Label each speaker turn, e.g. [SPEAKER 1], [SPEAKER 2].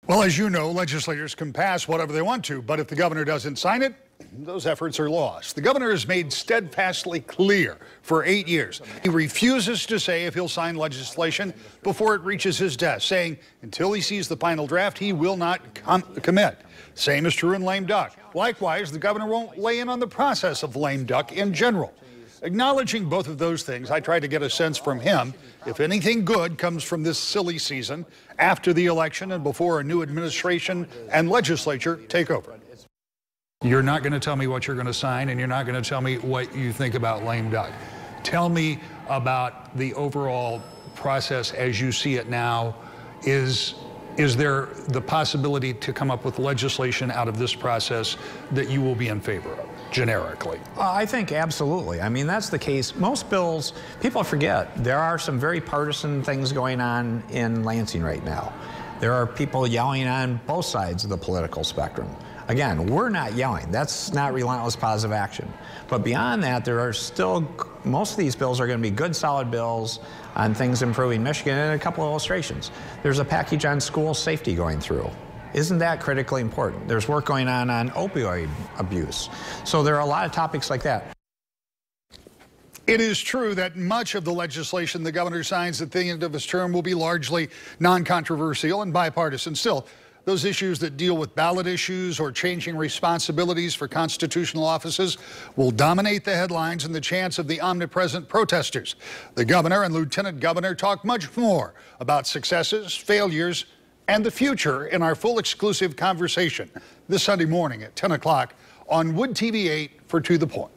[SPEAKER 1] Well, as you know, legislators can pass whatever they want to, but if the governor doesn't sign it, those efforts are lost. The governor has made steadfastly clear for 8 years he refuses to say if he'll sign legislation before it reaches his desk, saying until he sees the final draft, he will not commit. Same is true in lame duck. Likewise, the governor won't weigh in on the process of lame duck in general. Acknowledging both of those things, I tried to get a sense from him if anything good comes from this silly season after the election and before a new administration and legislature take over. You're not going to tell me what you're going to sign, and you're not going to tell me what you think about lame duck. Tell me about the overall process as you see it now. Is there the possibility to come up with legislation out of this process that you will be in favor of, generically?
[SPEAKER 2] I think absolutely. I mean, that's the case. Most bills, people forget, there are some very partisan things going on in Lansing right now. There are people yelling on both sides of the political spectrum. Again, we're not yelling. That's not relentless positive action. But beyond that, there are still, most of these bills are going to be good, solid bills on things improving Michigan, and a couple of illustrations. There's a package on school safety going through. Isn't that critically important? There's work going on opioid abuse. So there are a lot of topics like that.
[SPEAKER 1] It is true that much of the legislation the governor signs at the end of his term will be largely non-controversial and bipartisan. Still, those issues that deal with ballot issues or changing responsibilities for constitutional offices will dominate the headlines and the chants of the omnipresent protesters. The governor and lieutenant governor talk much more about successes, failures, and the future in our full exclusive conversation this Sunday morning at 10 o'clock on Wood TV 8 for To The Point.